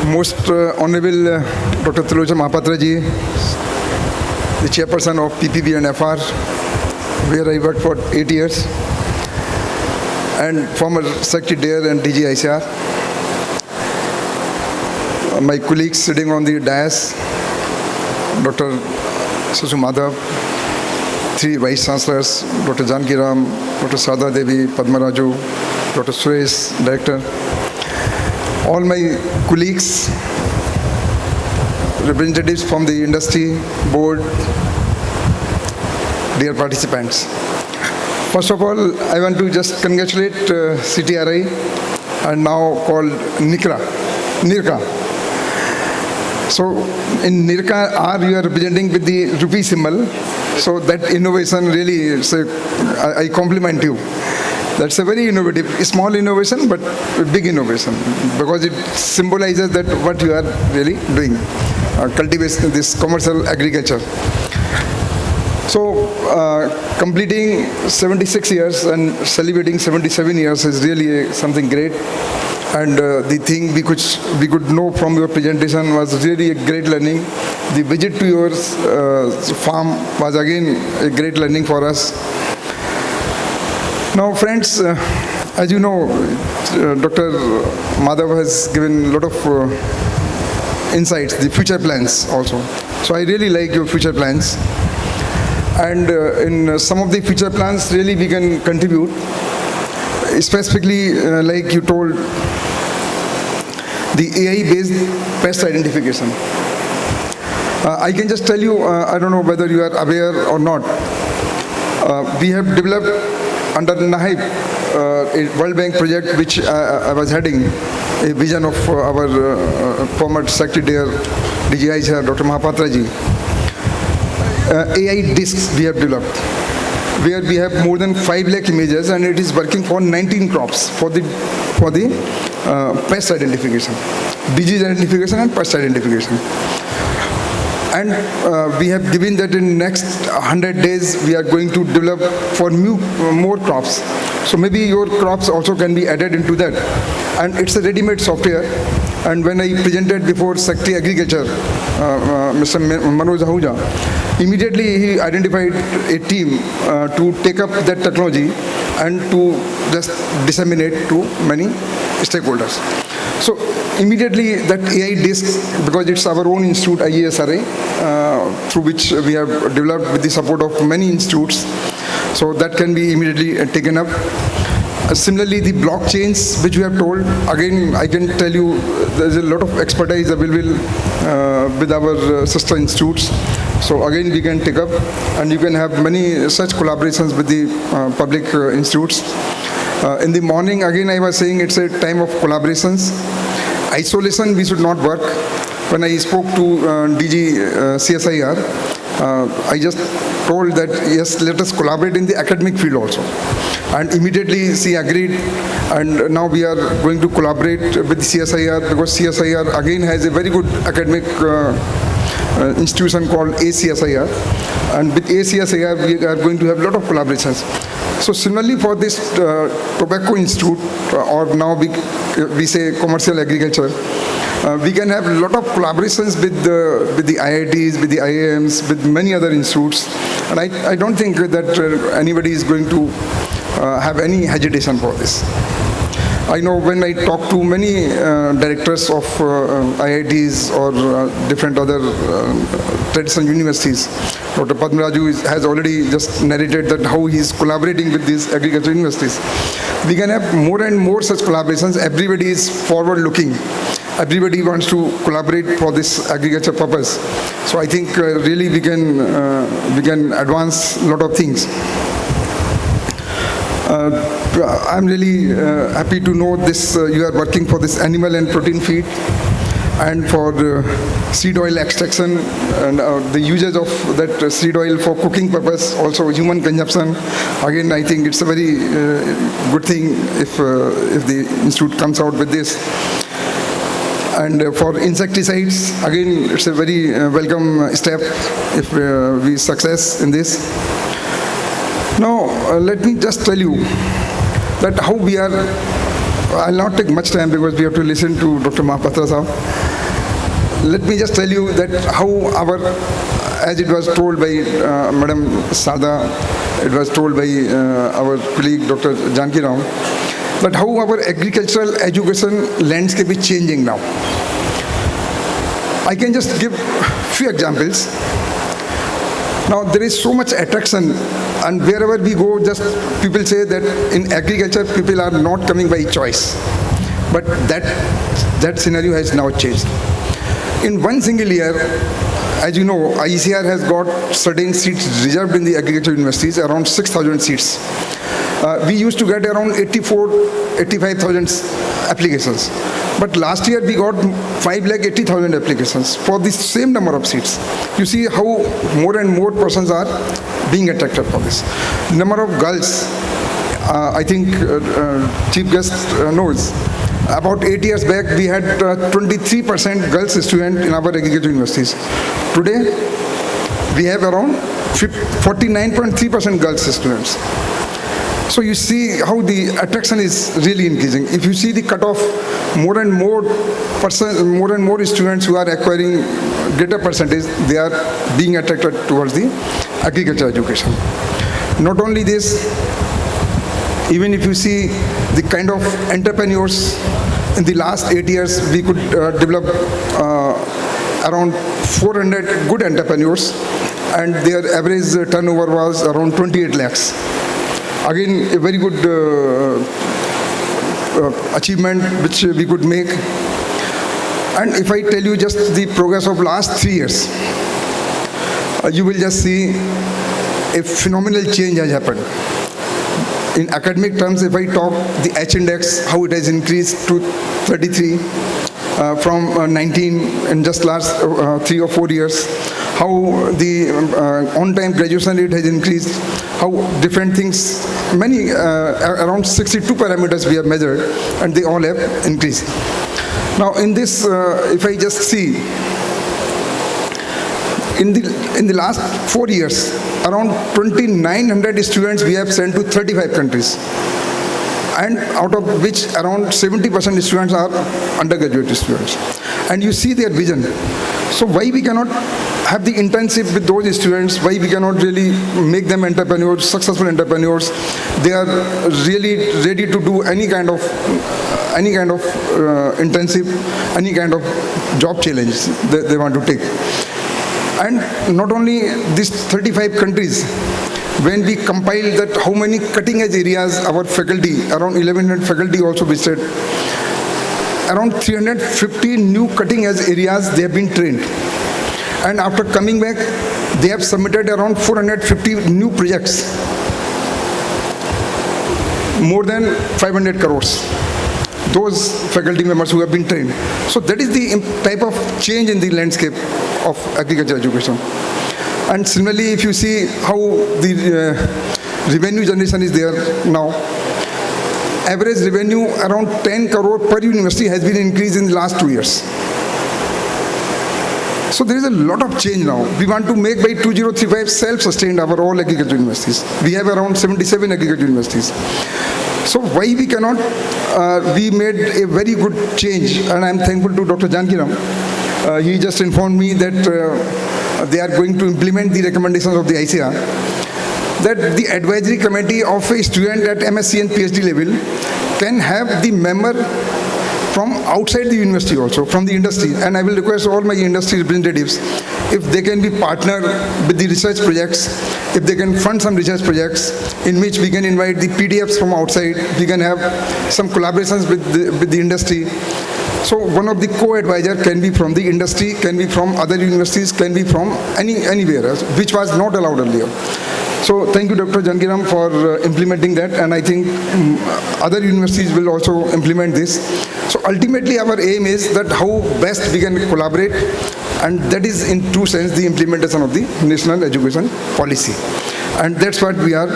Most Honorable Dr. Tilocha Mahapatra ji, the chairperson of PPB and FR, where I worked for 8 years, and former Secretary there and DG ICAR. My colleagues sitting on the dais, Dr. Susu Madhav, 3 Vice Chancellors, Dr. Janki Ram, Dr. Sadha Devi, Padma Raju, Dr. Suresh, Director, all my colleagues, representatives from the industry, board, dear participants. First of all, I want to just congratulate CTRI and now called NIRCA. So in NIRCA, R you are representing with the rupee symbol. So that innovation really, I compliment you. That's a very innovative, small innovation, but a big innovation because it symbolizes that what you are really doing, cultivation, this commercial agriculture. So completing 76 years and celebrating 77 years is really something great. And the thing we could know from your presentation was really a great learning. The visit to your farm was again a great learning for us. Now friends, as you know, Dr. Madhav has given a lot of insights, the future plans also. So I really like your future plans. And in some of the future plans, really we can contribute. Specifically, like you told, the AI-based pest identification. I can just tell you, I don't know whether you are aware or not, we have developed under NAHIP, a World Bank project which I was heading, a vision of our former Secretary there, DGI sir, Dr. Mahapatra ji. AI discs we have developed, where we have more than 5 lakh images, and it is working for 19 crops for the pest identification, disease identification and pest identification. And we have given that in next 100 days we are going to develop for more crops. So maybe your crops also can be added into that. And it's a ready-made software. And when I presented before Secretary Agriculture, Mr. Manoj Ahuja, immediately he identified a team to take up that technology and to just disseminate to many stakeholders. So immediately that AI disk, because it's our own institute, IESRA, through which we have developed with the support of many institutes, so that can be immediately taken up. Similarly, the blockchains, which we have told, again, I can tell you there's a lot of expertise available with our sister institutes. So again, we can take up, and you can have many such collaborations with the public institutes. In the morning, again, I was saying it's a time of collaborations. Isolation, we should not work. When I spoke to DG CSIR, I just told that, yes, let us collaborate in the academic field also. And immediately she agreed, and now we are going to collaborate with CSIR, because CSIR again has a very good academic institution called ACSIR, and with ACSIR we are going to have a lot of collaborations. So similarly for this Tobacco Institute, or now we say commercial agriculture, we can have a lot of collaborations with the IITs, with the IIMs, with many other institutes, and I don't think that anybody is going to have any hesitation for this. I know when I talk to many directors of IITs or different other traditional universities, Dr. Padma Raju has already just narrated that how he is collaborating with these agriculture universities. We can have more and more such collaborations. Everybody is forward-looking. Everybody wants to collaborate for this agriculture purpose. So I think really we can advance a lot of things. I'm really happy to know this. You are working for this animal and protein feed, and for seed oil extraction, and the usage of that seed oil for cooking purpose, also human consumption. Again, I think it's a very good thing if the institute comes out with this. And for insecticides, again, it's a very welcome step if we success in this. Now, let me just tell you that how we are, I'll not take much time because we have to listen to Dr. Mahapatra Saab. let me just tell you that how our, as it was told by Madam Sada, it was told by our colleague Dr. Janki Ram, that how our agricultural education landscape is changing now. I can just give few examples. Now there is so much attraction, and wherever we go, just people say that in agriculture people are not coming by choice. But that scenario has now changed. In one single year, as you know, ICAR has got certain seats reserved in the agriculture universities, around 6,000 seats. We used to get around 85,000 applications. But last year we got 5,80,000 applications for the same number of seats. You see how more and more persons are being attracted for this. Number of girls, I think Chief Guest knows, about 8 years back we had 23% girls students in our agriculture universities. Today we have around 49.3% girls students. So you see how the attraction is really increasing. If you see the cutoff, more and more students who are acquiring greater percentage, they are being attracted towards the agriculture education. Not only this, even if you see the kind of entrepreneurs in the last 8 years, we could develop around 400 good entrepreneurs, and their average turnover was around 28 lakhs. Again, a very good achievement which we could make. And if I tell you just the progress of last 3 years, you will just see a phenomenal change has happened. In academic terms, if I talk the H index, how it has increased to 33 from 19 in just last 3 or 4 years, how the on-time graduation rate has increased, how different things, many, around 62 parameters we have measured, and they all have increased. Now in this, if I just see, in the last 4 years, around 2,900 students we have sent to 35 countries. And out of which around 70% students are undergraduate students. And you see their vision. So why we cannot have the internship with those students? Why we cannot really make them entrepreneurs, successful entrepreneurs? They are really ready to do any kind of internship, any kind of job challenge they want to take. And not only these 35 countries, when we compile that how many cutting edge areas our faculty, around 1,100 faculty also visited, around 350 new cutting edge areas they have been trained. And after coming back, they have submitted around 450 new projects, more than 500 crores. Those faculty members who have been trained. So that is the type of change in the landscape of agriculture education. And similarly, if you see how the revenue generation is there now, average revenue around 10 crore per university has been increased in the last 2 years. So there is a lot of change now. We want to make by 2035 self-sustained our all agriculture universities. We have around 77 agriculture universities. So why we cannot, we made a very good change, and I'm thankful to Dr. Janki Ram. He just informed me that they are going to implement the recommendations of the ICAR, that the advisory committee of a student at MSc and PhD level can have the member from outside the university also, from the industry. And I will request all my industry representatives, if they can be partner with the research projects, if they can fund some research projects in which we can invite the PDFs from outside, we can have some collaborations with the industry. So one of the co-advisor can be from the industry, can be from other universities, can be from anywhere else, which was not allowed earlier. So thank you, Dr. Janki Ram, for implementing that, and I think other universities will also implement this. So ultimately our aim is that how best we can collaborate, and that is in true sense the implementation of the national education policy. And that's what we are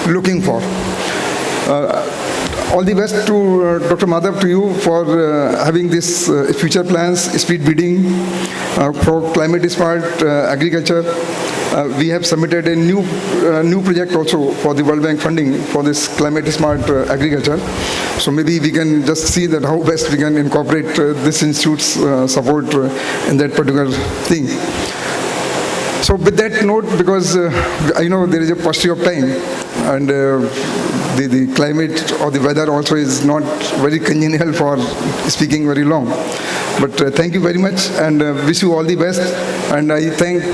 looking for. All the best to Dr. Madhav, to you for having this future plans, speed bidding for climate smart agriculture. We have submitted a new project also for the World Bank funding for this climate smart agriculture. So maybe we can just see that how best we can incorporate this institute's support in that particular thing. So with that note, because I know there is a paucity of time, and the climate or the weather also is not very congenial for speaking very long. But thank you very much, and wish you all the best. And I thank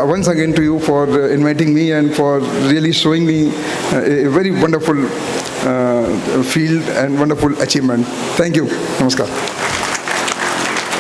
once again to you for inviting me and for really showing me a very wonderful field and wonderful achievement. Thank you. Namaskar.